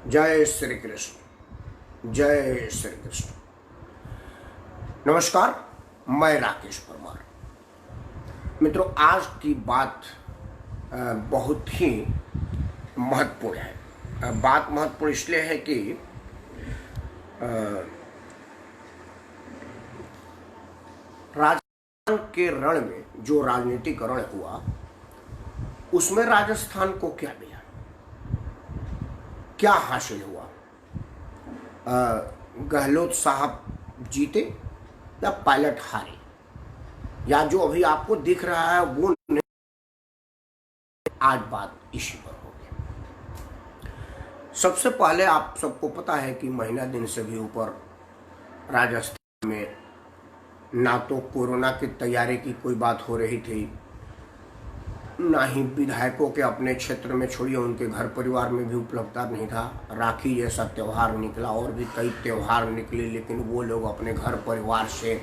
जय श्री कृष्ण, जय श्री कृष्ण। नमस्कार, मैं राकेश परमार। मित्रों, आज की बात बहुत ही महत्वपूर्ण है। बात महत्वपूर्ण इसलिए है कि राजस्थान के रण में जो राजनीतिक रण हुआ उसमें राजस्थान को क्या मिला, क्या हासिल हुआ। गहलोत साहब जीते या पायलट हारे, या जो अभी आपको दिख रहा है वो नहीं। आज बात इसी पर होगी। सबसे पहले आप सबको पता है कि महीना दिन से भी ऊपर राजस्थान में ना तो कोरोना की तैयारी की कोई बात हो रही थी, ना ही विधायकों के अपने क्षेत्र में छोड़िए उनके घर परिवार में भी उपलब्धता नहीं था। राखी जैसा त्यौहार निकला और भी कई त्यौहार निकले, लेकिन वो लोग अपने घर परिवार से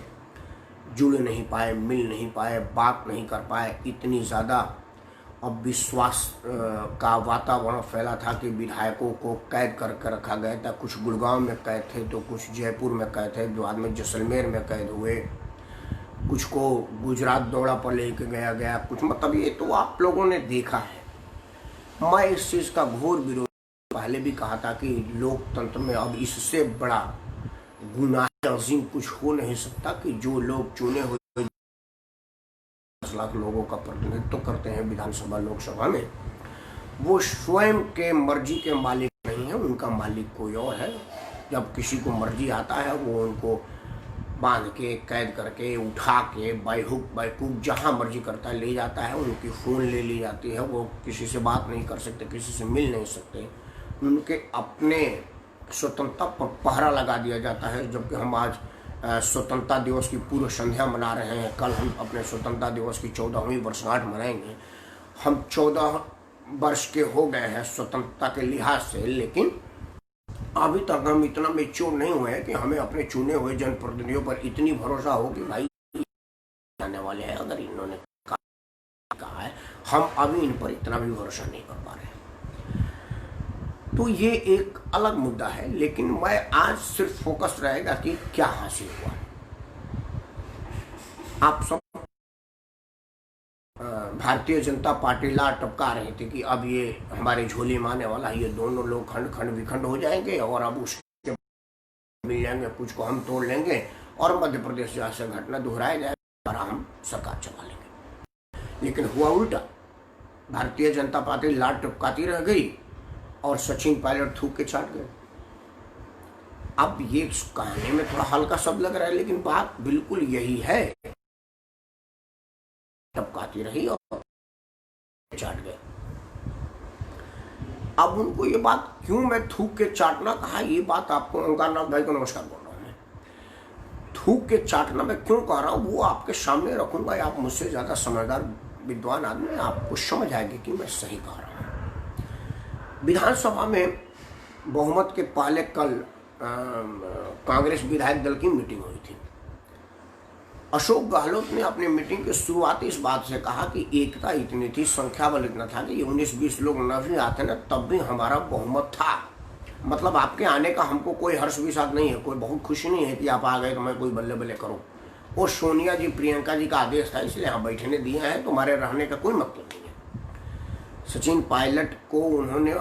जुड़ नहीं पाए, मिल नहीं पाए, बात नहीं कर पाए। इतनी ज़्यादा अब विश्वास का वातावरण फैला था कि विधायकों को कैद करके रखा गया था। कुछ गुड़गांव में कैद थे तो कुछ जयपुर में कैद थे, बाद में जैसलमेर में कैद हुए, कुछ को गुजरात दौरा पर लेके गया कुछ। मतलब ये तो आप लोगों ने देखा है। मैं इस चीज़ का घोर विरोध पहले भी कहा था कि लोकतंत्र में अब इससे बड़ा गुनाह अजीम कुछ हो नहीं सकता कि जो लोग चुने हुए 10 लाख लोगों का प्रतिनिधित्व करते हैं विधानसभा लोकसभा में, वो स्वयं के मर्जी के मालिक नहीं है, उनका मालिक कोई और है। जब किसी को मर्जी आता है वो उनको बांध के, कैद करके, उठा के बायहुक बायकुक जहाँ मर्जी करता है ले जाता है। उनकी फ़ोन ले ली जाती है, वो किसी से बात नहीं कर सकते, किसी से मिल नहीं सकते। उनके अपने स्वतंत्रता पर पहरा लगा दिया जाता है। जबकि हम आज स्वतंत्रता दिवस की पूर्व संध्या मना रहे हैं। कल हम अपने स्वतंत्रता दिवस की 14वीं वर्षगांठ मनाएंगे। हम 14 वर्ष के हो गए हैं स्वतंत्रता के लिहाज से, लेकिन अभी तक हम इतना मेच्योर नहीं हुए हैं कि हमें अपने चुने हुए जनप्रतिनिधियों पर इतनी भरोसा हो कि भाई आने वाले हैं। अगर इन्होंने कहा है, हम अभी इन पर इतना भी भरोसा नहीं कर पा रहे। तो ये एक अलग मुद्दा है, लेकिन मैं आज सिर्फ फोकस रहेगा कि क्या हासिल हुआ। आप सब भारतीय जनता पार्टी ला टपका रहे थे कि अब ये हमारे झोली में आने वाला है, ये दोनों लोग खंड खंड विखंड हो जाएंगे और अब उसके मिल जाएंगे, कुछ को हम तोड़ लेंगे और मध्य प्रदेश जैसे घटना दोहराया जाएगा और हम सरकार चला लेंगे। लेकिन हुआ उल्टा। भारतीय जनता पार्टी ला टपकाती रह गई और सचिन पायलट थूक के चाट गए। अब ये कहानी में थोड़ा हल्का शब्द लग रहा है, लेकिन बात बिल्कुल यही है। टपकाती रही और चाट गए। अब उनको ये बात क्यों मैं थूक के चाटना कहा, ये बात आपको ओंकारनाथ भाई को नमस्कार बोल रहा हूं। मैं थूक के चाटना मैं क्यों कह रहा हूं वो आपके सामने रखूंगा। आप मुझसे ज्यादा समझदार विद्वान आदमी, आपको समझ आएगी कि मैं सही कह रहा हूं। विधानसभा में बहुमत के पहले कल कांग्रेस विधायक दल की मीटिंग हुई थी। अशोक गहलोत ने अपनी मीटिंग की शुरुआत इस बात से कहा कि एकता इतनी थी, संख्या बल इतना था कि 19-20 लोग न भी आते ना तब भी हमारा बहुमत था। मतलब आपके आने का हमको कोई हर्ष विषाद नहीं है, कोई बहुत खुशी नहीं है कि आप आ गए तो मैं कोई बल्ले बल्ले करूं। वो सोनिया जी, प्रियंका जी का आदेश था, इसलिए हम बैठने दिए हैं, तुम्हारे रहने का कोई मतलब नहीं है। सचिन पायलट को उन्होंने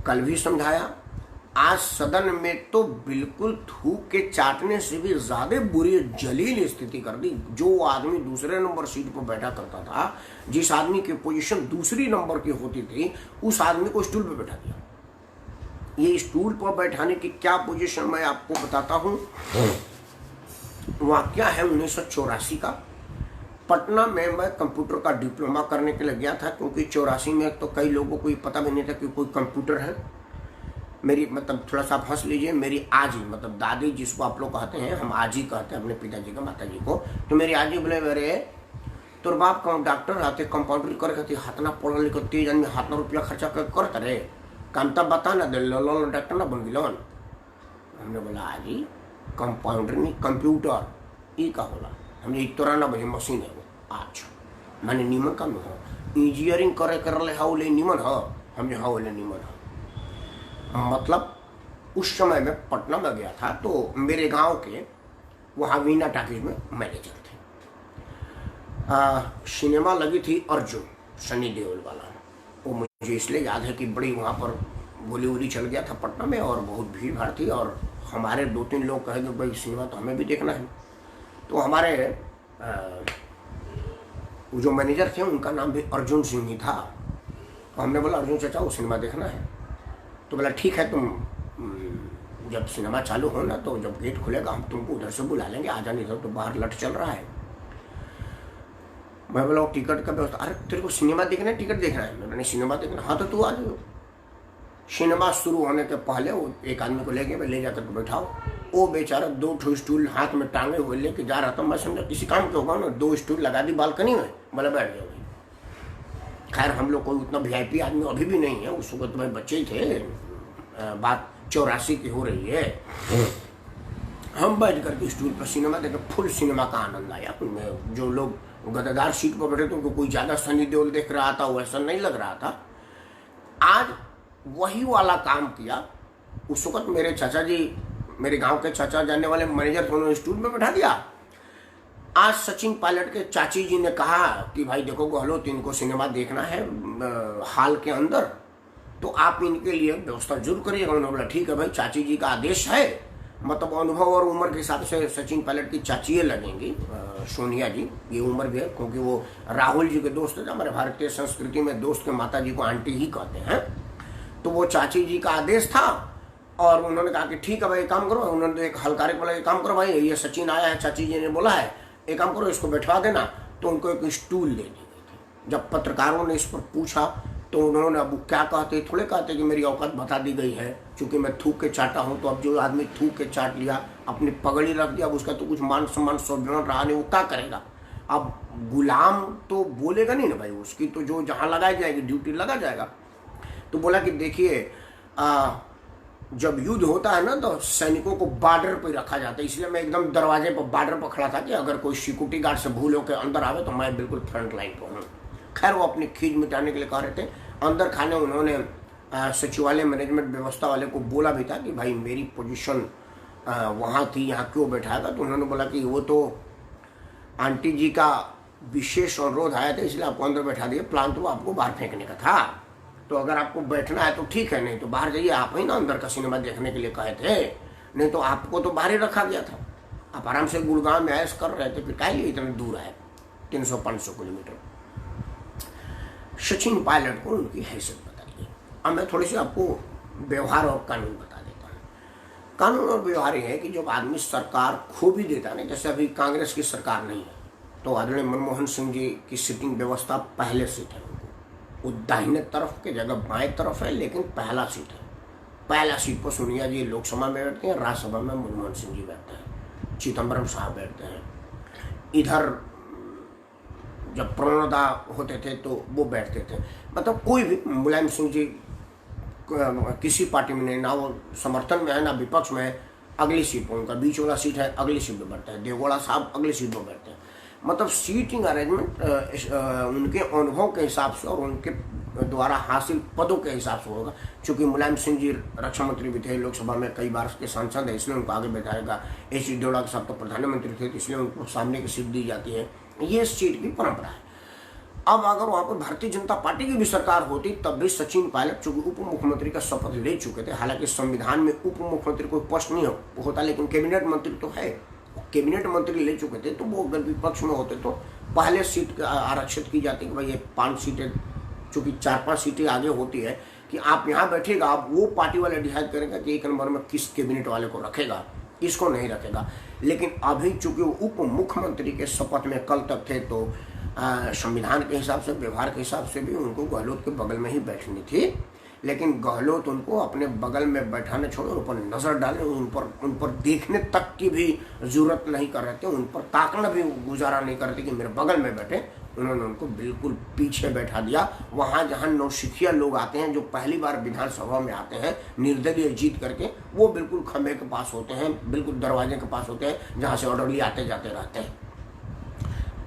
कल भी समझाया। आज सदन में तो बिल्कुल थूक के चाटने से भी ज्यादा बुरी जलील स्थिति कर दी। जो आदमी दूसरे नंबर सीट पर बैठा करता था, जिस आदमी की पोजीशन दूसरी नंबर की होती थी, उस आदमी को स्टूल पर बैठा दिया। ये स्टूल पर बैठाने की क्या पोजीशन मैं आपको बताता हूं। वाकया है 1984 का। पटना में मैं कंप्यूटर का डिप्लोमा करने के लिए गया था, क्योंकि 84 में तो कई लोगों को पता भी नहीं था कि कोई कंप्यूटर है। मेरी मतलब थोड़ा सा हंस लीजिए, मेरी आजी मतलब दादी जिसको आप लोग कहते हैं, हम आजी कहते हैं अपने पिताजी का, माताजी को। तो मेरी आजी बोले, मेरे तोर बाप डॉक्टर रहते, कंपाउंडर करे, हाथ ना पढ़ लिख तेज आदमी हाथ ना रुपया खर्चा करता रहे, काम तब बता ना दे डॉक्टर ना बन गिलन। हमने बोला आजी कंपाउंडर नहीं कंप्यूटर ई का होला। हमने तोरा ना बजे मशीन है वो। अच्छा माने नीमन काम हो, इंजीनियरिंग करे कर ले निमन हो। हमने हाँ बोले निमन हो। मतलब उस समय मैं पटना में गया था, तो मेरे गांव के वहाँ वीना टॉकीज में मैनेजर थे। सिनेमा लगी थी अर्जुन, सनी देओल वाला। वो मुझे इसलिए याद है कि बड़ी वहाँ पर गोली वोली चल गया था पटना में और बहुत भीड़ भाड़ थी, और हमारे 2-3 लोग कहे कि भाई सिनेमा तो हमें भी देखना है। तो हमारे वो जो मैनेजर थे उनका नाम भी अर्जुन सिंह ही था। तो हमने बोला अर्जुन चाचा वो सिनेमा देखना है। तो बोला ठीक है, तुम जब सिनेमा चालू हो ना, तो जब गेट खुलेगा हम तुमको उधर से बुला लेंगे, आ जाने इधर तो बाहर लट चल रहा है। मैं बोला टिकट का व्यवस्था, अरे तेरे को सिनेमा देखना है, टिकट देखना है? मैंने सिनेमा देखना, हाँ तो तू आ जाओ। सिनेमा शुरू होने के पहले वो एक आदमी को ले जाकर के बैठाओ। वो बेचारा 2 स्टूल हाथ में टांगे हुए लेके जा रहा था। मैं समझा किसी काम के होगा ना, 2 स्टूल लगा दी बालकनी में, बोला बैठ जाओ भाई। खैर हम लोग कोई उतना VIP आदमी अभी भी नहीं है, उस वक्त भाई बच्चे ही थे, बात 84 की हो रही है। हम बैठ करके स्टूल पर सिनेमा देखे, फुल सिनेमा का आनंद आया। जो लोग गद्दार सीट पर बैठे थे उनको कोई ज़्यादा सनी देओल देख रहा था, वैसा नहीं लग रहा था। आज वही वाला काम किया। उस वक्त मेरे चाचा जी, मेरे गांव के चाचा जानने वाले मैनेजर को उन्होंने स्टूल में बैठा दिया। आज सचिन पायलट के चाची जी ने कहा कि भाई देखो गहलोत, इनको सिनेमा देखना है हॉल के अंदर, तो आप इनके लिए व्यवस्था जरूर करिएगा। उन्होंने बोला ठीक है भाई, चाची जी का आदेश है। मतलब अनुभव और उम्र के हिसाब से सचिन पायलट की चाची लगेंगी, सोनिया जी, ये उम्र भी है, क्योंकि वो राहुल जी के दोस्त है। हमारे भारतीय संस्कृति में दोस्त के माता जी को आंटी ही कहते हैं। तो वो चाची जी का आदेश था और उन्होंने कहा कि ठीक है भाई, एक काम करो। उन्होंने तो एक हल्कारे बोला, एक काम करो भाई, ये सचिन आया है, चाची जी ने बोला है, एक काम करो इसको बैठवा देना। तो उनको एक स्टूल दे दी गई थी। जब पत्रकारों ने इस पर पूछा तो उन्होंने, अब क्या कहते, थोड़े कहते कि मेरी औकात बता दी गई है, क्योंकि मैं थूक के चाटा हूँ। तो अब जो आदमी थूक के चाट लिया, अपनी पगड़ी रख दिया, अब उसका तो कुछ मान सम्मान सौजन्य रहा नहीं, वो क्या करेगा? अब गुलाम तो बोलेगा नहीं ना भाई, उसकी तो जो जहाँ लगाई जाएगी ड्यूटी लगा जाएगा। तो बोला कि देखिए, जब युद्ध होता है ना तो सैनिकों को बॉर्डर पर रखा जाता है, इसलिए मैं एकदम दरवाजे पर बॉर्डर पर खड़ा था कि अगर कोई सिक्योरिटी गार्ड से भूल होकर अंदर आवे तो मैं बिल्कुल फ्रंट लाइन पर हूँ। खैर वो अपनी खींच मिटाने के लिए कह रहे थे। अंदर खाने उन्होंने सचिवालय मैनेजमेंट व्यवस्था वाले को बोला भी था कि भाई मेरी पोजीशन वहाँ थी, यहाँ क्यों बैठाएगा? तो उन्होंने बोला कि वो तो आंटी जी का विशेष अनुरोध आया था, इसलिए आपको अंदर बैठा दिया, प्लान तो आपको बाहर फेंकने का था। तो अगर आपको बैठना है तो ठीक है, नहीं तो बाहर जाइए। आप ही ना अंदर का सिनेमा देखने के लिए कहे थे, नहीं तो आपको तो बाहर ही रखा गया था। आप आराम से गुड़गांव में ऐश कर रहे थे, फिर क्या लिए इतना दूर है, 300-500 किलोमीटर। सचिन पायलट को उनकी हैसियत बताइए। अब मैं थोड़ी सी आपको व्यवहार और कानून बता देता हूँ। कानून और व्यवहार ये है कि जब आदमी सरकार खो भी देता है ना, जैसे अभी कांग्रेस की सरकार नहीं है, तो आदरणीय मनमोहन सिंह जी की सीटिंग व्यवस्था पहले सीट है, वो दाहिने तरफ के जगह बाएं तरफ है, लेकिन पहला सीट है। पहला सीट पर सोनिया जी लोकसभा में बैठते हैं, राज्यसभा में मनमोहन सिंह जी बैठते हैं, चिदम्बरम साहब बैठते हैं। इधर जब प्रणोदा होते थे तो वो बैठते थे। मतलब कोई भी, मुलायम सिंह जी किसी पार्टी में नहीं, ना वो समर्थन में है ना विपक्ष में है, अगली सीट पर उनका बीच वाला सीट है, अगली सीट पर बैठता है। देवगौड़ा साहब अगली सीट पर बैठते हैं। मतलब सीटिंग अरेंजमेंट उनके अनुभव के हिसाब से और उनके द्वारा हासिल पदों के हिसाब से होगा। चूँकि मुलायम सिंह जी रक्षा मंत्री भी थे, लोकसभा में कई बार के सांसद है, इसलिए उनको आगे बैठाएगा। एच.डी. देवड़ा साहब तो प्रधानमंत्री थे, इसलिए उनको सामने की सीट दी जाती है। ये सीट की परंपरा है। अब अगर वहाँ पर भारतीय जनता पार्टी की भी सरकार होती तब भी सचिन पायलट चूंकि उप मुख्यमंत्री का शपथ ले चुके थे, हालांकि संविधान में उप मुख्यमंत्री कोई पोस्ट नहीं होता, लेकिन कैबिनेट मंत्री तो है, कैबिनेट मंत्री ले चुके थे। तो वो अगर विपक्ष में होते तो पहले सीट आरक्षित की जाती कि भाई ये 5 सीटें, चूँकि 4-5 सीटें आगे होती है कि आप यहाँ बैठेगा, आप वो पार्टी वाले डिसाइड करेंगे कि 1 नंबर में किस कैबिनेट वाले को रखेगा, इसको नहीं रखेगा। लेकिन अभी चूंकि वो उप मुख्यमंत्री के शपथ में कल तक थे, तो संविधान के हिसाब से, व्यवहार के हिसाब से भी उनको गहलोत के बगल में ही बैठनी थी। लेकिन गहलोत उनको अपने बगल में बैठाने छोड़े, उन पर नज़र डाले, उन पर देखने तक की भी जरूरत नहीं कर रहे थे, उन पर ताकना भी गुजारा नहीं कर रहे थे कि मेरे बगल में बैठे। उन्होंने उनको बिल्कुल पीछे बैठा दिया। वहाँ जहाँ नौसिखिया लोग आते हैं, जो पहली बार विधानसभा में आते हैं निर्दलीय जीत करके, वो बिल्कुल खंभे के पास होते हैं, बिल्कुल दरवाजे के पास होते हैं, जहाँ से ऑर्डरली आते जाते रहते हैं।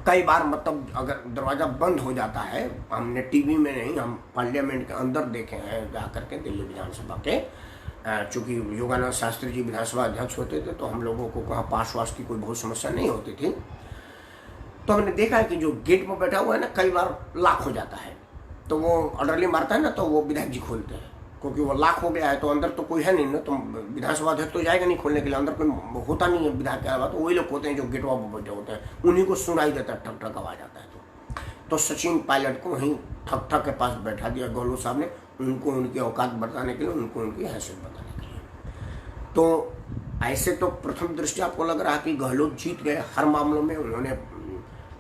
कई बार मतलब अगर दरवाज़ा बंद हो जाता है, हमने टीवी में नहीं, हम पार्लियामेंट के अंदर देखे हैं जा करके, दिल्ली विधानसभा के, चूँकि योगानंद शास्त्री जी विधानसभा अध्यक्ष होते थे तो हम लोगों को वहाँ पास वास की कोई बहुत समस्या नहीं होती थी। तो हमने देखा है कि जो गेट पर बैठा हुआ है ना, कई बार लॉक हो जाता है, तो वो ऑर्डरली मारता है ना, तो वो विधायक जी खोलते हैं, क्योंकि वो लॉक हो गया है तो अंदर तो कोई है नहीं ना, तो विधानसभा अध्यक्ष तो जाएगा नहीं खोलने के लिए, अंदर कोई होता नहीं है विधायक के अलावा, तो वही लोग होते हैं जो गेट पर बैठे होते हैं, उन्हीं को सुनाई देता है, ठक ठक आवाज आता है। तो सचिन पायलट को वहीं ठक ठक के पास बैठा दिया गहलोत साहब ने, उनको उनकी औकात बताने के लिए, उनको उनकी हैसियत बताने के लिए। तो ऐसे तो प्रथम दृष्टि आपको लग रहा है कि गहलोत जीत गए हर मामलों में। उन्होंने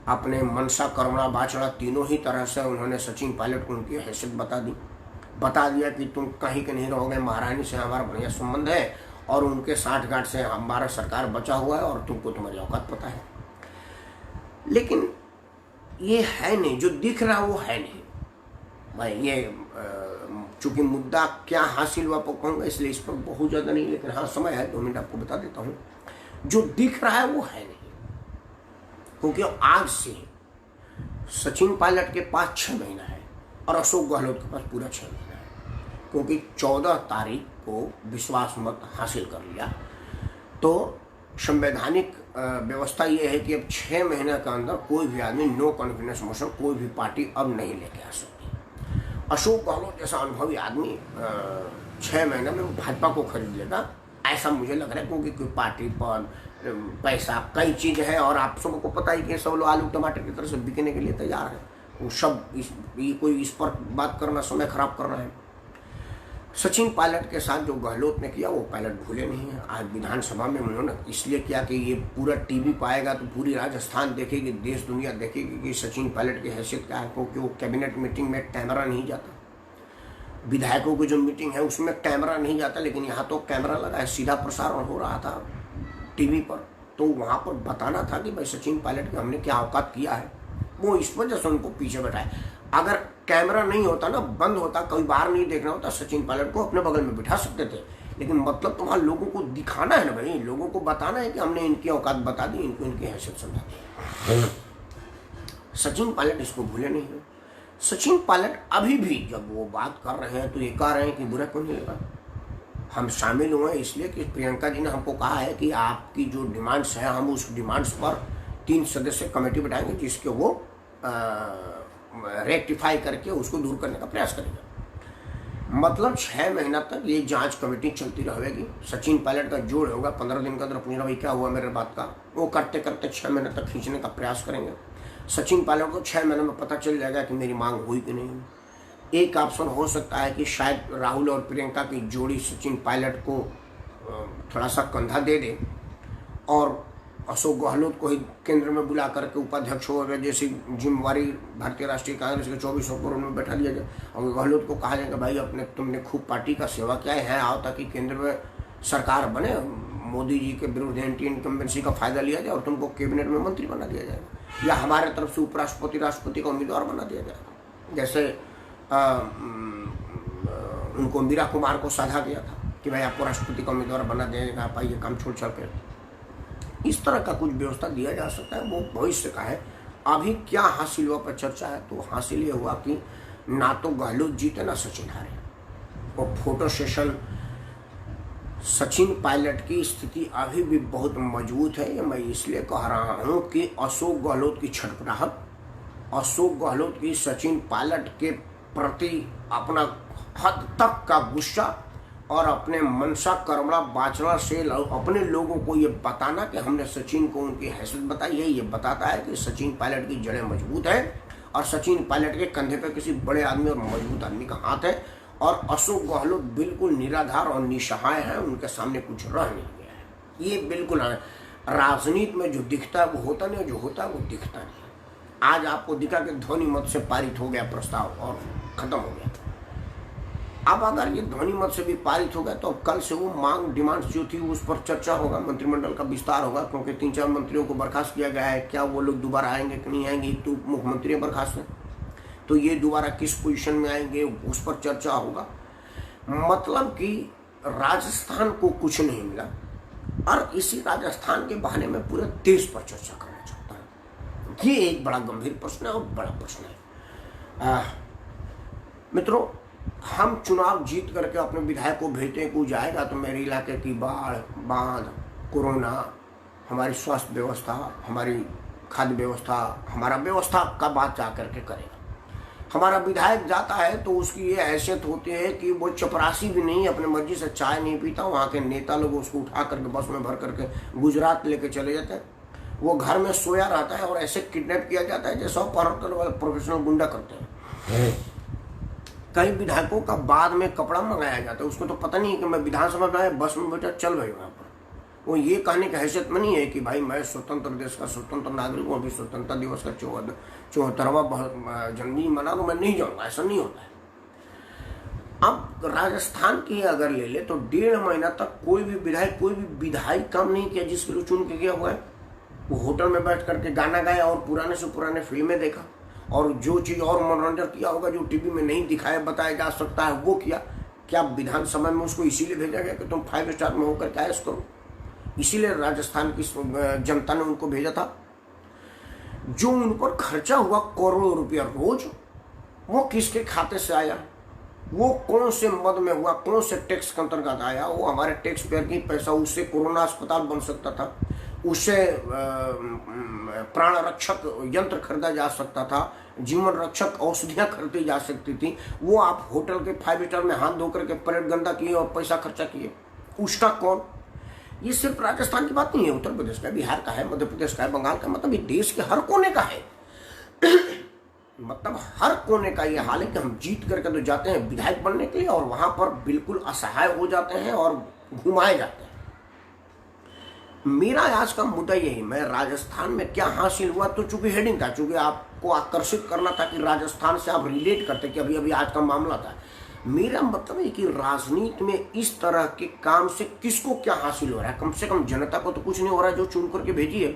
अपने मनसा, करुणा, बाचड़ा तीनों ही तरह से उन्होंने सचिन पायलट को उनकी हैसियत बता दिया कि तुम कहीं के नहीं रहोगे, महारानी से हमारा बढ़िया संबंध है और उनके साठ गांठ से हमारा सरकार बचा हुआ है और तुमको तुम्हारी औकात पता है। लेकिन ये है नहीं, जो दिख रहा वो है नहीं भाई। ये चूंकि मुद्दा क्या हासिल हुआ कहूँगा, इसलिए इस पर बहुत ज़्यादा नहीं, लेकिन हाँ समय है, 2 मिनट आपको बता देता हूँ। जो दिख रहा है वो है नहीं, क्योंकि आज से सचिन पायलट के पास 6 महीना है और अशोक गहलोत के पास पूरा 6 महीना है, क्योंकि 14 तारीख को विश्वास मत हासिल कर लिया। तो संवैधानिक व्यवस्था ये है कि अब 6 महीने के अंदर कोई भी आदमी नो कॉन्फिडेंस मोशन कोई भी पार्टी अब नहीं लेके आ सकती। अशोक गहलोत जैसा अनुभवी आदमी 6 महीने में भाजपा को खरीद लेगा, ऐसा मुझे लग रहा है, क्योंकि कोई पार्टी पर पैसा कई चीज़ है और आप सबको पता ही कि सब लोग आलू टमाटर की तरह से बिकने के लिए तैयार है। वो सब इस पर बात करना समय खराब करना है। सचिन पायलट के साथ जो गहलोत ने किया वो पायलट भूले नहीं है। आज विधानसभा में उन्होंने इसलिए किया कि ये पूरा टीवी पाएगा तो पूरी राजस्थान देखेगी, देश दुनिया देखेगी कि सचिन पायलट की हैसियत क्या है, क्योंकि वो कैबिनेट मीटिंग में कैमरा नहीं जाता। विधायकों की जो मीटिंग है उसमें कैमरा नहीं जाता, लेकिन यहाँ तो कैमरा लगा है, सीधा प्रसारण हो रहा था टीवी पर, तो वहाँ पर बताना था कि भाई सचिन पायलट की हमने क्या औकात किया है। वो इस वजह से उनको पीछे बैठाए। अगर कैमरा नहीं होता ना, बंद होता, कोई बाहर नहीं देखना होता, सचिन पायलट को अपने बगल में बिठा सकते थे, लेकिन मतलब तुम्हारा लोगों को दिखाना है ना भाई, लोगों को बताना है कि हमने इनकी औकात बता दी, इनको इनकी हैसियत समझा दी। सचिन पायलट इसको भूले नहीं है। सचिन पायलट अभी भी जब वो बात कर रहे हैं तो ये कह रहे हैं कि बुरा क्यों नहीं लगा, हम शामिल हुए इसलिए कि प्रियंका जी ने हमको कहा है कि आपकी जो डिमांड्स हैं हम उस डिमांड्स पर 3 सदस्य कमेटी बैठाएंगे, जिसके वो रेक्टिफाई करके उसको दूर करने का प्रयास करेगा। मतलब 6 महीना तक ये जांच कमेटी चलती रहेगी। सचिन पायलट का जोड़ होगा, 15 दिन के अंदर पूछना भाई क्या हुआ मेरे बात का, वो करते करते 6 महीने तक खींचने का प्रयास करेंगे। सचिन पायलट को 6 महीने में पता चल जाएगा कि मेरी मांग हुई कि नहीं हुई। एक ऑप्शन हो सकता है कि शायद राहुल और प्रियंका की जोड़ी सचिन पायलट को थोड़ा सा कंधा दे दे और अशोक गहलोत को ही केंद्र में बुला करके उपाध्यक्ष हो गए, जैसी जिम्मेवारी भारतीय राष्ट्रीय कांग्रेस के 24 करोड़ में बैठा दिया जाए और गहलोत को कहा जाएगा भाई अपने तुमने खूब पार्टी का सेवा किया है, आओ ताकि केंद्र में सरकार बने, मोदी जी के विरुद्ध एंटी इनकम्बेंसी का फायदा लिया जाए और तुमको कैबिनेट में मंत्री बना दिया जाएगा, या हमारे तरफ से उपराष्ट्रपति राष्ट्रपति का उम्मीदवार बना दिया जाएगा, जैसे उनको मीरा कुमार को साधा गया था कि भाई आपको राष्ट्रपति का उम्मीदवार बना दिया जाएगा, आप आइए काम छोड़ छाड़ कर। इस तरह का कुछ व्यवस्था दिया जा सकता है, वो भविष्य का है। अभी क्या हासिल हुआ पर चर्चा है, तो हासिल ये हुआ कि ना तो गहलोत जीते ना सचिन हारे। और फोटो सेशन सचिन पायलट की स्थिति अभी भी बहुत मजबूत है। ये मैं इसलिए कह रहा हूँ कि अशोक गहलोत की छटपटाहट, अशोक गहलोत की सचिन पायलट के प्रति अपना हद तक का गुस्सा और अपने मनसा, करुणा, बाचड़ा से अपने लोगों को ये बताना कि हमने सचिन को उनकी हैसियत बताई है, ये बताता है कि सचिन पायलट की जड़ें मजबूत है और सचिन पायलट के कंधे पे किसी बड़े आदमी और मजबूत आदमी का हाथ है। और अशोक गहलोत बिल्कुल निराधार और निसहाय है, उनके सामने कुछ रह नहीं गया है। ये बिल्कुल राजनीति में जो दिखता है वो होता नहीं, जो होता है वो दिखता नहीं। आज आपको दिखा कि ध्वनि मत से पारित हो गया प्रस्ताव और खत्म हो गया। अब अगर ये ध्वनि मत से भी पारित हो गया तो कल से वो मांग डिमांड्स जो थी उस पर चर्चा होगा, मंत्रिमंडल का विस्तार होगा, क्योंकि 3-4 मंत्रियों को बर्खास्त किया गया है। क्या वो लोग दोबारा आएंगे कि नहीं आएंगे, तो मुख्यमंत्री बर्खास्त है, तो ये दोबारा किस पोजीशन में आएंगे उस पर चर्चा होगा। मतलब कि राजस्थान को कुछ नहीं मिला और इसी राजस्थान के बहाने में पूरे देश पर चर्चा करना चाहता है। ये एक बड़ा गंभीर प्रश्न है और बड़ा प्रश्न है। मित्रों, हम चुनाव जीत करके अपने विधायक को भेजते हैं, कोई जाएगा तो मेरे इलाके की बाढ़, बांध, कोरोना, हमारी स्वास्थ्य व्यवस्था, हमारी खाद्य व्यवस्था, हमारा व्यवस्था का बात जा करके करेगा। हमारा विधायक जाता है तो उसकी ये हैसियत होती है कि वो चपरासी भी नहीं, अपने मर्जी से चाय नहीं पीता। वहाँ के नेता लोग उसको उठा करके बस में भर करके गुजरात लेके चले जाते हैं। वो घर में सोया रहता है और ऐसे किडनैप किया जाता है जैसे अपहरण वाले प्रोफेशनल गुंडा करते हैं। कई विधायकों का बाद में कपड़ा मंगाया जाता है, उसको तो पता नहीं है कि मैं विधानसभा में आया, बस में बैठा चल भाई वहाँ पर। वो ये कहने की हैसियत में नहीं है कि भाई मैं स्वतंत्र देश का स्वतंत्र नागरिक हूँ, अभी स्वतंत्रता दिवस का 74वां जन्मदिन मना तो मैं नहीं जाऊँगा, ऐसा नहीं होता है। अब राजस्थान की अगर ले ले तो 1.5 महीना तक कोई भी विधायक कोई भी विधायी काम नहीं किया जिसके लिए चुन के गया हुआ है। वो होटल में बैठ करके गाना गाया और पुराने से पुराने फिल्में देखा और जो चीज़ और मनोरंजन किया होगा जो टीवी में नहीं दिखाया बताया जा सकता है वो किया। क्या विधानसभा में उसको इसीलिए भेजा गया कि तुम 5 स्टार में होकर के ऐश करो? इसीलिए राजस्थान की जनता ने उनको भेजा था। जो उन पर खर्चा हुआ करोड़ों रुपया रोज, वो किसके खाते से आया? वो कौन से मद में हुआ, कौन से टैक्स के अंतर्गत आया? वो हमारे टैक्स पेयर की पैसा, उससे कोरोना अस्पताल बन सकता था, उससे प्राण रक्षक यंत्र खरीदा जा सकता था, जीवन रक्षक औषधियां खरीदी जा सकती थी। वो आप होटल के 5 स्टार में हाथ धो करके प्लेट गंदा किए और पैसा खर्चा किए। उसका कौन? ये सिर्फ राजस्थान की बात नहीं है, उत्तर प्रदेश का, बिहार का है, मध्य प्रदेश का है, बंगाल का, मतलब ये देश के हर कोने का है। मतलब हर कोने का ये हाल है कि हम जीत करके तो जाते हैं विधायक बनने के लिए और वहां पर बिल्कुल असहाय हो जाते हैं और घुमाए जाते हैं। मेरा आज का मुद्दा यही, मैं राजस्थान में क्या हासिल हुआ तो चूंकि हेडिंग था, चूंकि आपको आकर्षित करना था कि राजस्थान से आप रिलेट करते कि अभी अभी आज का मामला था। मेरा मतलब है कि राजनीति में इस तरह के काम से किसको क्या हासिल हो रहा है? कम से कम जनता को तो कुछ नहीं हो रहा है जो चुन करके भेजी है।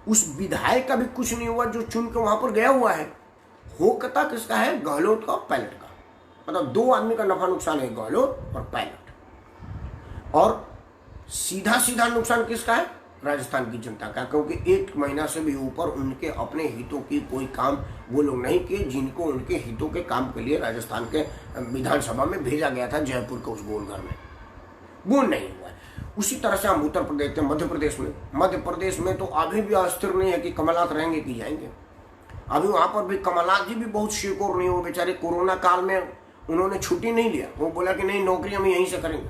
उस विधायक का भी कुछ नहीं हुआ जो चुन के वहां पर गया हुआ है। होकता किसका है? गहलोत का और पायलट का। मतलब 2 आदमी का नफा नुकसान है, गहलोत और पायलट। और सीधा सीधा नुकसान किसका है? राजस्थान की जनता का, क्योंकि 1 महीना से भी ऊपर उनके अपने हितों की कोई काम वो लोग नहीं किए जिनको उनके हितों के काम के लिए राजस्थान के विधानसभा में भेजा गया था, जयपुर के उस गोलघर में। वो नहीं हुआ। उसी तरह से हम उत्तर प्रदेश में, मध्य प्रदेश में तो अभी भी अस्थिर नहीं है कि कमलनाथ रहेंगे कि जाएंगे। अभी वहां पर भी कमलनाथ जी भी बहुत शेकोर नहीं हो, बेचारे कोरोना काल में उन्होंने छुट्टी नहीं लिया। वो बोला कि नहीं, नौकरी हम यहीं से करेंगे,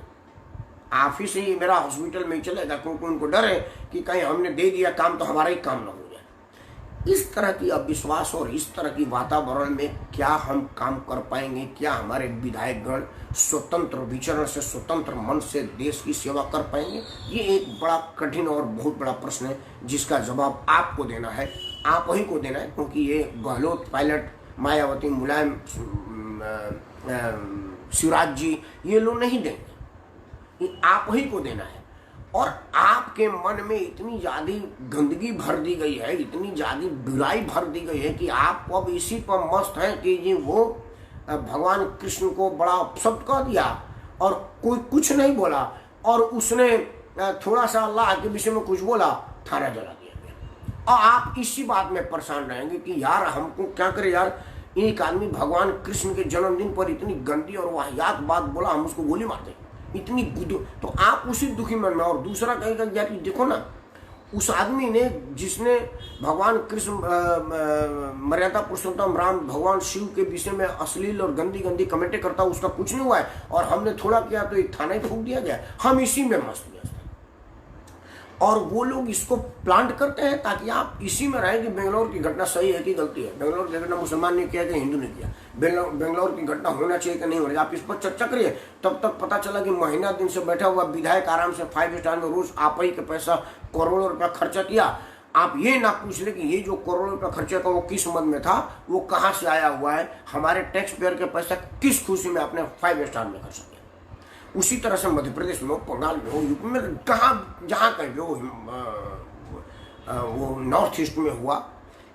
ऑफिस ही मेरा हॉस्पिटल में ही चलेगा, क्योंकि उनको डर है कि कहीं हमने दे दिया काम तो हमारा ही काम ना हो जाए। इस तरह की अविश्वास और इस तरह की वातावरण में क्या हम काम कर पाएंगे? क्या हमारे विधायकगण स्वतंत्र विचरण से, स्वतंत्र मन से देश की सेवा कर पाएंगे? ये एक बड़ा कठिन और बहुत बड़ा प्रश्न है जिसका जवाब आपको देना है, आप ही को देना है, क्योंकि ये गहलोत, पायलट, मायावती, मुलायम, शिवराज जी ये लोग नहीं देंगे, ये आप ही को देना है। और आपके मन में इतनी ज्यादा गंदगी भर दी गई है, इतनी ज्यादा बुराई भर दी गई है कि आप अब इसी पर मस्त हैं कि जी वो भगवान कृष्ण को बड़ा अपशब्द कह दिया और कोई कुछ नहीं बोला, और उसने थोड़ा सा अल्लाह के विषय में कुछ बोला, थाना जला दिया गया। और आप इसी बात में परेशान रहेंगे कि यार हमको क्या करे यार, एक आदमी भगवान कृष्ण के जन्मदिन पर इतनी गंदी और वाहियात बात बोला, हम उसको गोली मार दें, इतनी तो आप उसी दुखी मन में। और दूसरा कहेगा यार देखो ना, उस आदमी ने जिसने भगवान कृष्ण, मर्यादा पुरुषोत्तम राम, भगवान शिव के विषय में अश्लील और गंदी गंदी कमेंटें करता, उसका कुछ नहीं हुआ है, और हमने थोड़ा किया तो एक थाना ही फूंक दिया गया। हम इसी में मस्त हैं और वो लोग इसको प्लांट करते हैं ताकि आप इसी में रहें कि बेंगलोर की घटना सही है कि गलती है, बेंगलोर की घटना मुसलमान ने किया कि हिंदू ने किया, बेंगलोर की घटना होना चाहिए कि नहीं होना चाहिए। आप इस पर चर्चा करिए, तब तक पता चला कि महीना दिन से बैठा हुआ विधायक आराम से 5 स्टार में रोज आप ही के पैसा करोड़ों रुपया खर्चा किया। आप ये ना पूछ ले कि ये जो करोड़ों रुपया खर्चा का वो किस मद में था, वो कहाँ से आया हुआ है, हमारे टैक्स पेयर के पैसा किस खुशी में आपने 5 स्टार में खर्चा किया। उसी तरह से मध्य प्रदेश में हो, बंगाल में हो, यूपी में, कहाँ जहाँ कहीं भी हो, वो नॉर्थ ईस्ट में हुआ।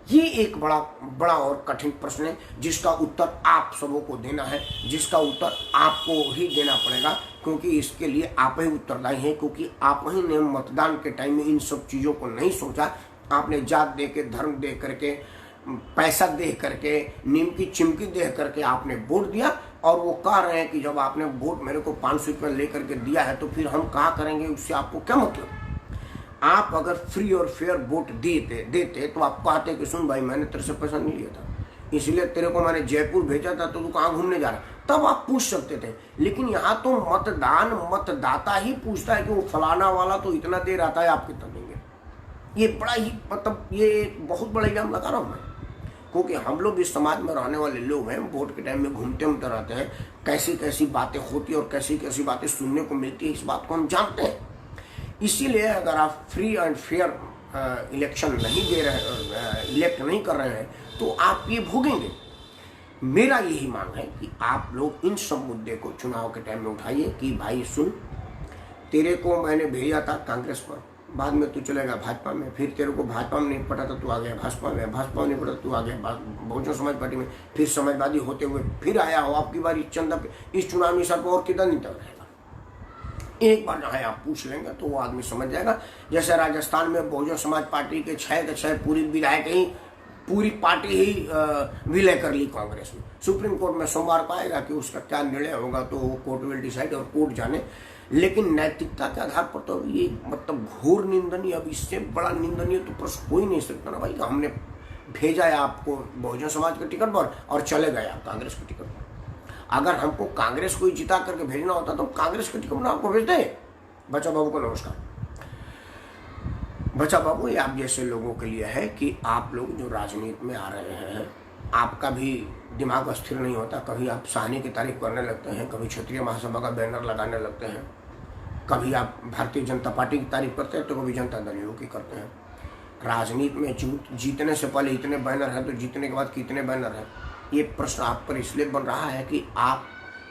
ये एक बड़ा और कठिन प्रश्न है जिसका उत्तर आप सबों को देना है, जिसका उत्तर आपको ही देना पड़ेगा, क्योंकि इसके लिए आप ही उत्तरदायी हैं, क्योंकि आप ही ने मतदान के टाइम में इन सब चीज़ों को नहीं सोचा। आपने जात दे के, धर्म दे करके, पैसा दे करके, नीम की चिमकी दे करके आपने वोट दिया, और वो कह रहे हैं कि जब आपने वोट मेरे को 500 रुपये लेकर के दिया है तो फिर हम कहाँ करेंगे, उससे आपको क्या मतलब। आप अगर फ्री और फेयर वोट देते तो आप कहते कि सुन भाई मैंने तेरे से पैसा नहीं लिया था, इसलिए तेरे को मैंने जयपुर भेजा था तो तू कहाँ घूमने जा रहा, तब आप पूछ सकते थे। लेकिन यहाँ तो मतदाता ही पूछता है कि वो फलाना वाला तो इतना दे रहा था, आप कितना देंगे। ये बड़ा ही मतलब ये बहुत बड़ा इल्जाम लगा रहा हूँ मैं, क्योंकि हम लोग इस समाज में रहने वाले लोग हैं, वोट के टाइम में घूमते रहते हैं, कैसी कैसी बातें होती है और कैसी कैसी बातें सुनने को मिलती है, इस बात को हम जानते हैं। इसीलिए अगर आप फ्री एंड फेयर इलेक्शन नहीं दे रहे, इलेक्ट नहीं कर रहे हैं तो आप ये भोगेंगे। मेरा यही मांग है कि आप लोग इन सब मुद्दे को चुनाव के टाइम में उठाइए कि भाई सुन, तेरे को मैंने भेजा था कांग्रेस पर, बाद में तू चलेगा भाजपा में, फिर तेरे को भाजपा में नहीं पटा तो तू आ गया भाजपा में, भाजपा में नहीं पटा तू आ गया बहुजन समाज पार्टी में, फिर समाजवादी होते हुए फिर आया हो, आपकी बार इस चुनावी सर पर और कितना नहीं तक रहेगा। एक बार जो है आप पूछ लेंगे तो वो आदमी समझ जाएगा। जैसे राजस्थान में बहुजन समाज पार्टी के 6 के 6 पूरी विधायक ही, पूरी पार्टी ही विलय कर ली कांग्रेस में। सुप्रीम कोर्ट में सोमवार को आएगा कि उसका क्या निर्णय होगा तो वो कोर्ट विल डिसाइड और कोर्ट जाने। लेकिन नैतिकता के आधार पर तो ये मतलब घोर निंदनीय, अब इससे बड़ा निंदनीय तो प्रश्न हो ही नहीं सकता ना भाई। हमने भेजा है आपको बहुजन समाज के टिकट पर और चले गए आप कांग्रेस के टिकट पर। अगर हमको कांग्रेस को ही जिता करके भेजना होता तो कांग्रेस के टिकट पर आपको भेजते। बच्चा बाबू को नमस्कार। बच्चा बाबू ये आप जैसे लोगों के लिए है कि आप लोग जो राजनीति में आ रहे हैं, आपका भी दिमाग स्थिर नहीं होता। कभी आप साहनी की तारीफ करने लगते हैं, कभी क्षेत्रीय महासभा का बैनर लगाने लगते हैं, कभी आप भारतीय जनता पार्टी की तारीफ करते हैं तो कभी जनता दल की करते हैं। राजनीति में जीतने से पहले इतने बैनर हैं तो जीतने के बाद कितने बैनर हैं, ये प्रश्न आप पर इसलिए बन रहा है कि आप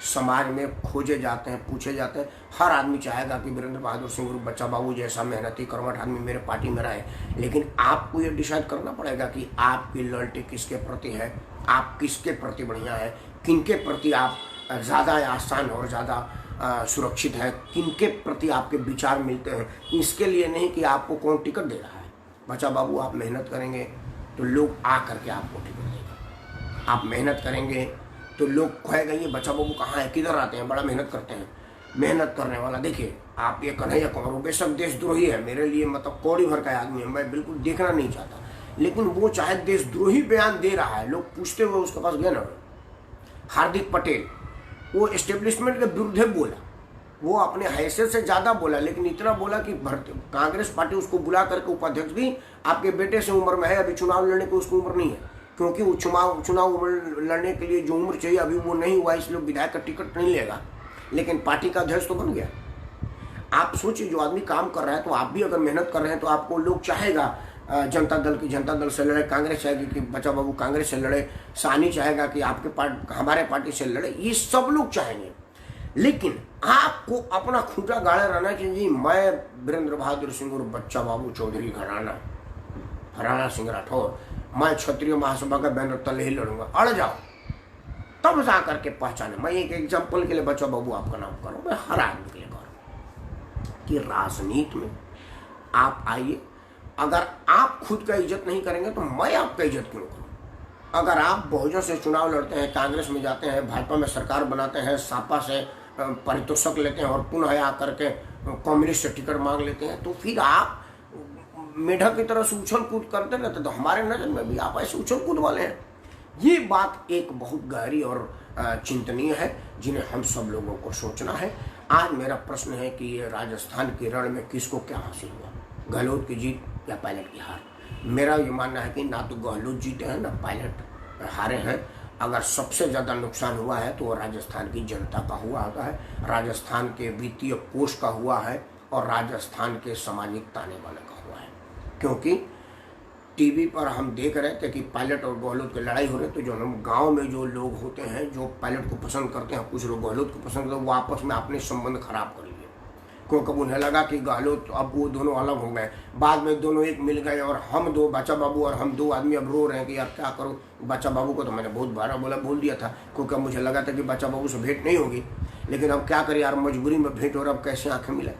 समाज में खोजे जाते हैं, पूछे जाते हैं। हर आदमी चाहेगा कि वीरेंद्र बहादुर सिंह ग्रुप बच्चा बाबू जैसा मेहनती कर्मठ आदमी मेरे पार्टी में रहे, लेकिन आपको ये डिसाइड करना पड़ेगा कि आपकी लॉयल्टी किसके प्रति है, आप किसके प्रति बढ़िया है, किनके प्रति आप ज़्यादा आसान और ज़्यादा सुरक्षित है, किनके प्रति आपके विचार मिलते हैं। इसके लिए नहीं कि आपको कौन टिकट दे रहा है। बच्चा बाबू आप मेहनत करेंगे तो लोग आ करके आपको टिकट देगा। आप मेहनत करेंगे तो लोग कहेगा ये बच्चा बाबू कहाँ है, किधर आते हैं, बड़ा मेहनत करते हैं। मेहनत करने वाला देखिए, आप ये कन्हैया कुमार बेशक देशद्रोही है, मेरे लिए मतलब कौड़ी भर का आदमी है, मैं बिल्कुल देखना नहीं चाहता, लेकिन वो चाहे देशद्रोही बयान दे रहा है, लोग पूछते हुए उसके पास गए ना। हार्दिक पटेल वो एस्टेब्लिशमेंट के विरुद्ध बोला, वो अपने हैसियत से ज़्यादा बोला, लेकिन इतना बोला कि कांग्रेस पार्टी उसको बुला करके उपाध्यक्ष भी आपके बेटे से उम्र में है, अभी चुनाव लड़ने की उसकी उम्र नहीं है, क्योंकि वो चुनाव लड़ने के लिए जो उम्र चाहिए अभी वो नहीं हुआ, इसलिए विधायक का टिकट नहीं लेगा, लेकिन पार्टी का अध्यक्ष तो बन गया। आप सोचिए, जो आदमी काम कर रहा है, तो आप भी अगर मेहनत कर रहे हैं तो आपको लोग चाहेगा जनता दल से लड़े, कांग्रेस चाहेगी कि बच्चा बाबू कांग्रेस से लड़े, सानी चाहेगा कि आपके हमारे पार्टी से लड़े, ये सब लोग चाहेंगे। लेकिन आपको अपना खूंटा गाड़े रहना चाहिए। मैं वीरेंद्र बहादुर सिंह और बच्चा बाबू चौधरी घराना, हराना सिंह राठौर, मैं क्षत्रिय महासभा का बैनर तले ही लड़ूंगा। अड़ जाओ तब जा करके पहचाने। मैं एक एग्जाम्पल के लिए बच्चा बाबू आपका नाम करूँ, मैं हर आदमी के लिए करूँ कि राजनीति में आप आइए। अगर आप खुद का इज्जत नहीं करेंगे तो मैं आपका इज्जत क्यों करूँ। अगर आप बहुजन से चुनाव लड़ते हैं, कांग्रेस में जाते हैं, भाजपा में सरकार बनाते हैं, सपा से पारितोषिक लेते हैं और पुनः आकर के कम्युनिस्ट से टिकट मांग लेते हैं, तो फिर आप मेढक की तरह से उछल कूद करते रहते, तो हमारे नजर में भी आप ऐसे उछल कूद वाले हैं। ये बात एक बहुत गहरी और चिंतनीय है, जिन्हें हम सब लोगों को सोचना है। आज मेरा प्रश्न है कि ये राजस्थान के रण में किसको क्या हासिल हुआ, गहलोत की जीत या पायलट की हार। मेरा ये मानना है कि ना तो गहलोत जीते हैं ना पायलट हारे हैं। अगर सबसे ज़्यादा नुकसान हुआ है तो वो राजस्थान की जनता का हुआ होता है, राजस्थान के वित्तीय कोष का हुआ है और राजस्थान के सामाजिक ताने बाने का हुआ है। क्योंकि टीवी पर हम देख रहे थे कि पायलट और गहलोत की लड़ाई हो रही, तो जो हम गांव में जो लोग होते हैं जो पायलट को पसंद करते हैं, कुछ लोग गहलोत को पसंद करते हैं, वो आपस में अपने संबंध खराब कर लिए, क्योंकि उन्हें लगा कि गहलोत, अब वो दोनों अलग हो गए, बाद में दोनों एक मिल गए और हम दो, बच्चा बाबू और हम दो आदमी अब रो रहे हैं कि यार क्या करूं। बच्चा बाबू को तो मैंने बहुत बार बोल दिया था, क्योंकि मुझे लगा था कि बच्चा बाबू से भेंट नहीं होगी, लेकिन अब क्या करें यार, मजबूरी में भेंट हो रहा, अब कैसे आंखें मिले।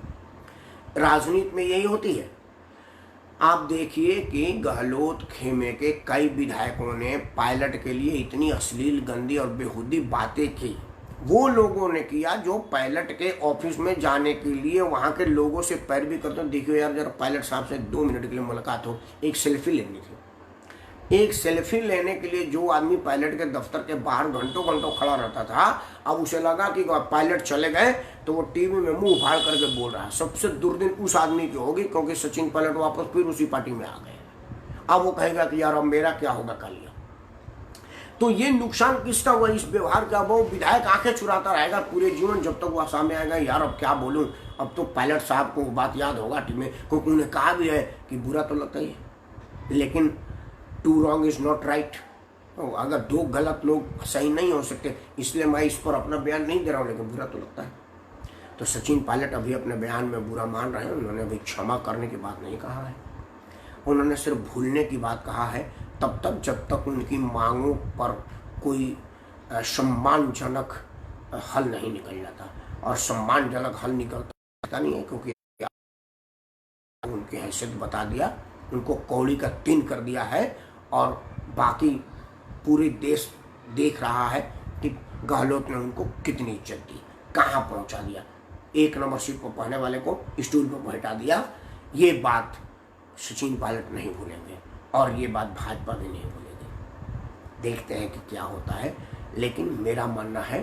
राजनीति में यही होती है। आप देखिए कि गहलोत खेमे के कई विधायकों ने पायलट के लिए इतनी अश्लील, गंदी और बेहुदी बातें की वो लोगों ने किया जो पायलट के ऑफिस में जाने के लिए वहाँ के लोगों से पैरवी करते हैं। देखियो यार, जरा पायलट साहब से 2 मिनट के लिए मुलाकात हो, एक सेल्फी लेनी थी। एक सेल्फी लेने के लिए जो आदमी पायलट के दफ्तर के बाहर घंटों घंटों खड़ा रहता था, अब उसे लगा कि पायलट चले गए तो वो टीवी में मुंह उभाड़ करके बोल रहा है। सबसे दुर्दिन उस आदमी की होगी, क्योंकि सचिन पायलट वापस फिर उसी पार्टी में आ गए। अब वो कहेगा कि यार अब मेरा क्या होगा कालिया। तो ये नुकसान किसका हुआ इस व्यवहार का? वो विधायक आंखें चुराता रहेगा पूरे जीवन, जब तक वो सामने आएगा यार अब क्या बोलूं। अब तो पायलट साहब को बात याद होगा टीम में, क्योंकि उन्हें कहा भी है कि बुरा तो लगता ही है, लेकिन two wrong is not right. अगर 2 गलत लोग सही नहीं हो सकते, इसलिए मैं इस पर अपना बयान नहीं दे रहा हूँ, लेकिन बुरा तो लगता है। तो सचिन पायलट अभी अपने बयान में बुरा मान रहे हैं। उन्होंने अभी क्षमा करने की बात नहीं कहा है, उन्होंने सिर्फ भूलने की बात कहा है, तब तक जब तक उनकी मांगों पर कोई सम्मानजनक हल नहीं निकल जाता। और सम्मानजनक हल निकलता नहीं है, क्योंकि उनकी हैसियत बता दिया, उनको कौड़ी का 3 कर दिया है। और बाकी पूरे देश देख रहा है कि गहलोत ने उनको कितनी इज्जत दी, कहाँ पहुँचा दिया। 1 नंबर सीट पर पढ़ने वाले को स्टूल पर बैठा दिया। ये बात सचिन पायलट नहीं भूलेंगे, और ये बात भाजपा भी नहीं भूलेगी। देखते हैं कि क्या होता है। लेकिन मेरा मानना है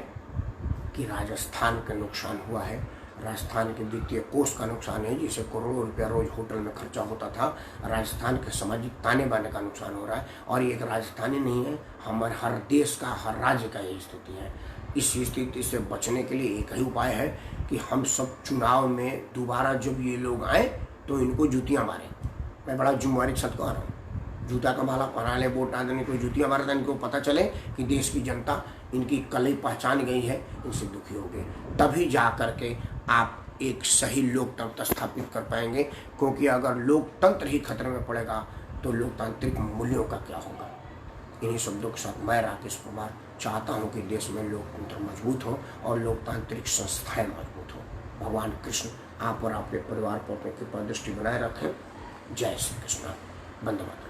कि राजस्थान का नुकसान हुआ है, राजस्थान के वित्तीय कोष का नुकसान है, जिसे करोड़ों रुपया रोज होटल में खर्चा होता था। राजस्थान के सामाजिक ताने बाने का नुकसान हो रहा है। और ये एक राजस्थानी नहीं है, हमारे हर देश का, हर राज्य का यही स्थिति है। इस स्थिति से बचने के लिए एक ही उपाय है कि हम सब चुनाव में दोबारा जब ये लोग आए तो इनको जूतियाँ मारें। मैं बड़ा जुम्मेवारी के साथ कह रहा हूँ, जूता का माला पहना ले, वोट ना देने को जूतियाँ मारे, इनको पता चले कि देश की जनता इनकी कलई पहचान गई है, इनसे दुखी हो गए। तभी जा करके आप एक सही लोकतंत्र स्थापित कर पाएंगे। क्योंकि अगर लोकतंत्र ही खतरे में पड़ेगा तो लोकतांत्रिक मूल्यों का क्या होगा। इन्हीं शब्दों के साथ मैं राकेश कुमार चाहता हूँ कि देश में लोकतंत्र मजबूत हो और लोकतांत्रिक संस्थाएं मजबूत हो। भगवान कृष्ण आप और आपके परिवार पर अपनी कृपा दृष्टि बनाए रखें। जय श्री कृष्ण। वंदे मातरम।